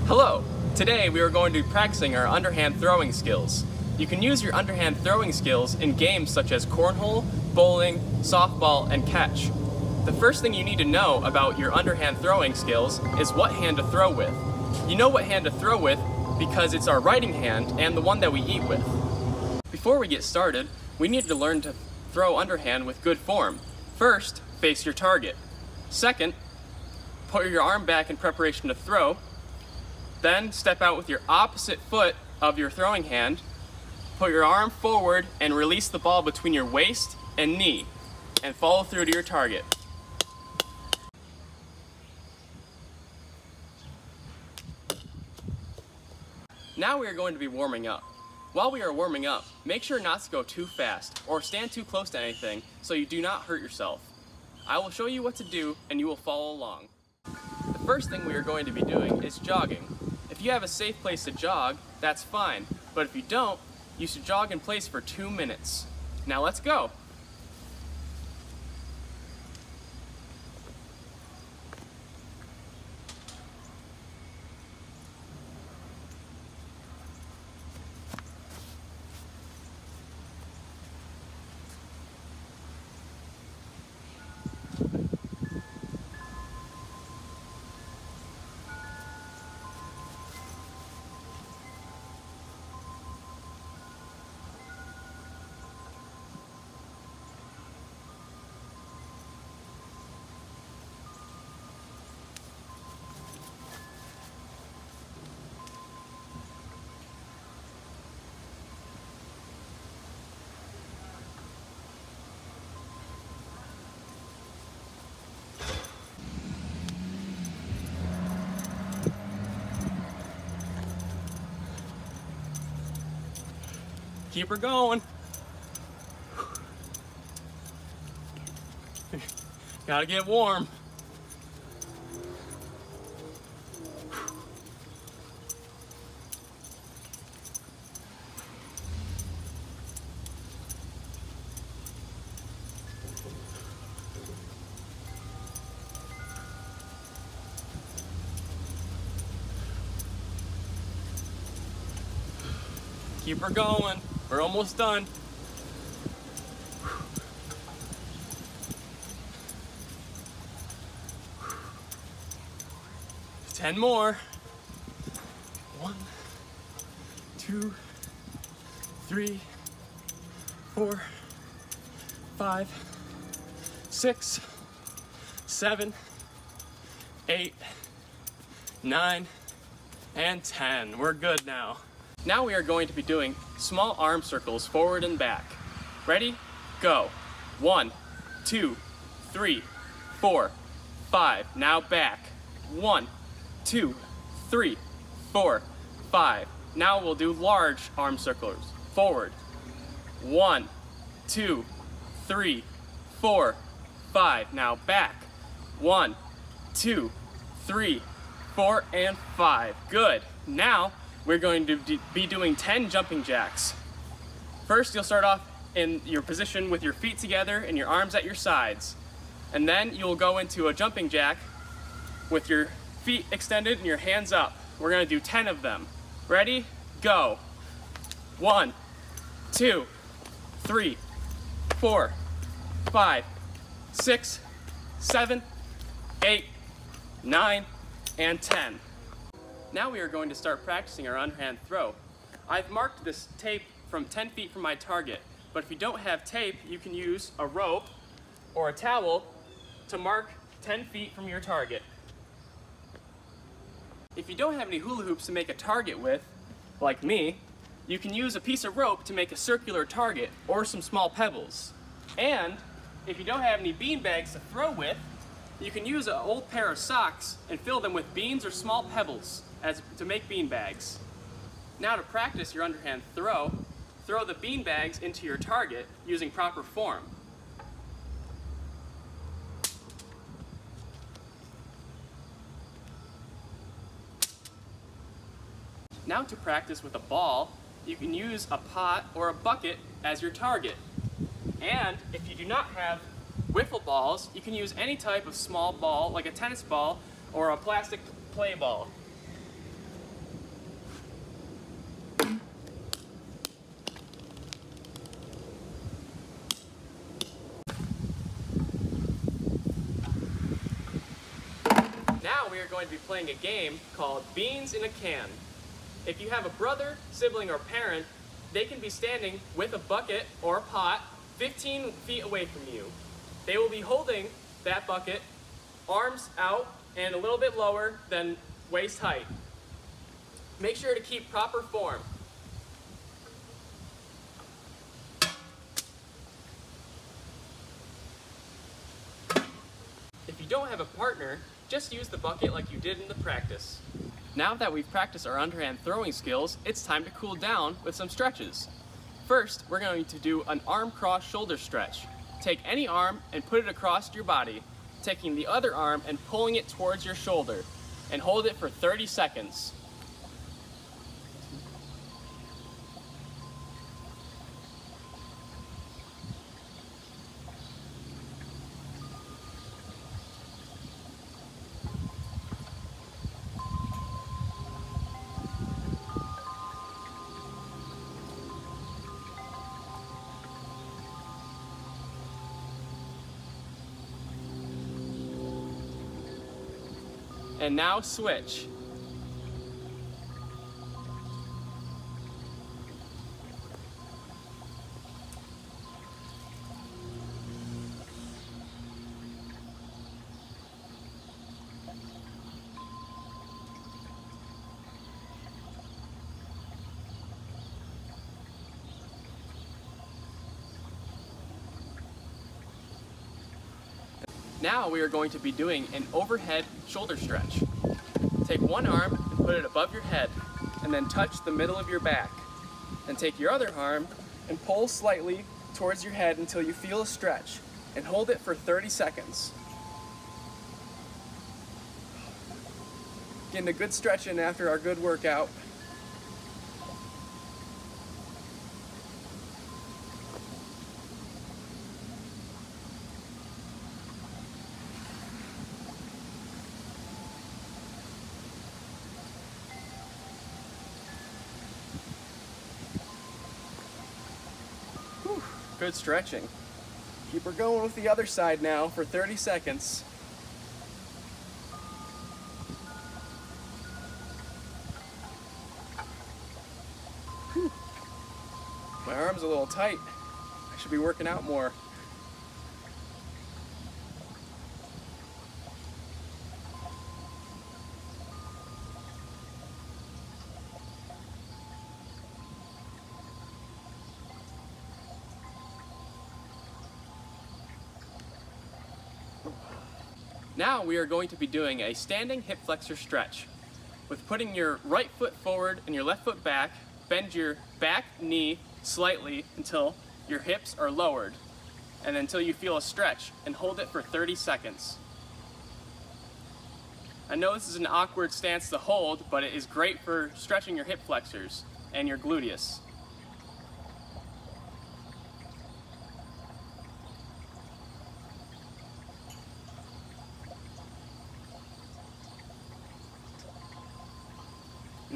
Hello! Today we are going to be practicing our underhand throwing skills. You can use your underhand throwing skills in games such as cornhole, bowling, softball, and catch. The first thing you need to know about your underhand throwing skills is what hand to throw with. You know what hand to throw with because it's our writing hand and the one that we eat with. Before we get started, we need to learn to throw underhand with good form. First, face your target. Second, put your arm back in preparation to throw. Then step out with your opposite foot of your throwing hand, put your arm forward and release the ball between your waist and knee, and follow through to your target. Now we are going to be warming up. While we are warming up, make sure not to go too fast or stand too close to anything so you do not hurt yourself. I will show you what to do and you will follow along. The first thing we are going to be doing is jogging. If you have a safe place to jog, that's fine, but if you don't, you should jog in place for 2 minutes. Now let's go! Keep her going. Gotta get warm. Keep her going. We're almost done. 10 more. 1, 2, 3, 4, 5, 6, 7, 8, 9, and 10. We're good now. Now we are going to be doing small arm circles forward and back. Ready? Go. 1, 2, 3, 4, 5. Now back. 1, 2, 3, 4, 5. Now we'll do large arm circles. Forward. 1, 2, 3, 4, 5. Now back. 1, 2, 3, 4, and 5. Good. Now we're going to be doing 10 jumping jacks. First, you'll start off in your position with your feet together and your arms at your sides. And then you'll go into a jumping jack with your feet extended and your hands up. We're gonna do 10 of them. Ready? Go. 1, 2, 3, 4, 5, 6, 7, 8, 9, and 10. Now we are going to start practicing our underhand throw. I've marked this tape from 10 feet from my target, but if you don't have tape, you can use a rope or a towel to mark 10 feet from your target. If you don't have any hula hoops to make a target with, like me, you can use a piece of rope to make a circular target or some small pebbles. And if you don't have any bean bags to throw with, you can use an old pair of socks and fill them with beans or small pebbles to make bean bags. Now to practice your underhand throw the bean bags into your target using proper form. Now to practice with a ball, you can use a pot or a bucket as your target. And if you do not have wiffle balls, you can use any type of small ball, like a tennis ball or a plastic play ball. Now we are going to be playing a game called Beans in a Can. If you have a brother, sibling, or parent, they can be standing with a bucket or a pot 15 feet away from you. They will be holding that bucket, arms out and a little bit lower than waist height. Make sure to keep proper form. If you don't have a partner, just use the bucket like you did in the practice. Now that we've practiced our underhand throwing skills, it's time to cool down with some stretches. First, we're going to do an arm cross shoulder stretch. Take any arm and put it across your body, taking the other arm and pulling it towards your shoulder, and hold it for 30 seconds. And now switch. Now we are going to be doing an overhead shoulder stretch. Take one arm and put it above your head, and then touch the middle of your back. Then take your other arm and pull slightly towards your head until you feel a stretch, and hold it for 30 seconds. Getting a good stretch in after our good workout. Good stretching. Keep her going with the other side now for 30 seconds. Whew. My arm's a little tight. I should be working out more. Now we are going to be doing a standing hip flexor stretch. With putting your right foot forward and your left foot back, bend your back knee slightly until your hips are lowered, and until you feel a stretch, and hold it for 30 seconds. I know this is an awkward stance to hold, but it is great for stretching your hip flexors and your gluteus.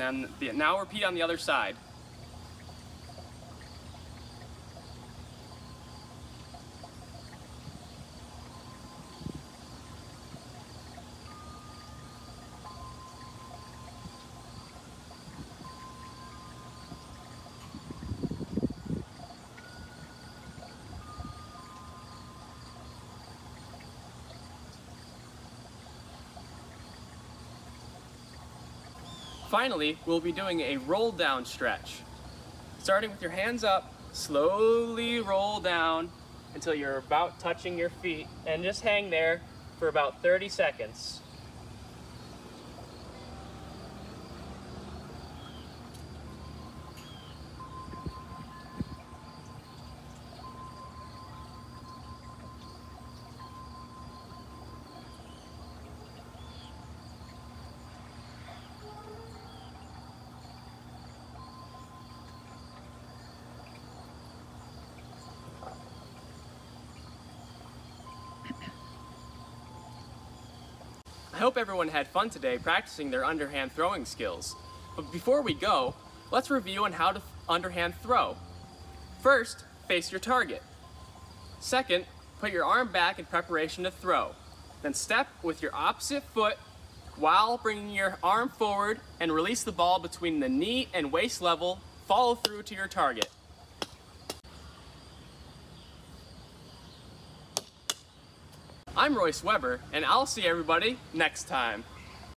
And then now repeat on the other side. Finally, we'll be doing a roll down stretch. Starting with your hands up, slowly roll down until you're about touching your feet, and just hang there for about 30 seconds. I hope everyone had fun today practicing their underhand throwing skills. But before we go, let's review on how to underhand throw. First, face your target. Second, put your arm back in preparation to throw. Then step with your opposite foot while bringing your arm forward and release the ball between the knee and waist level. Follow through to your target. I'm Royce Weber, and I'll see everybody next time.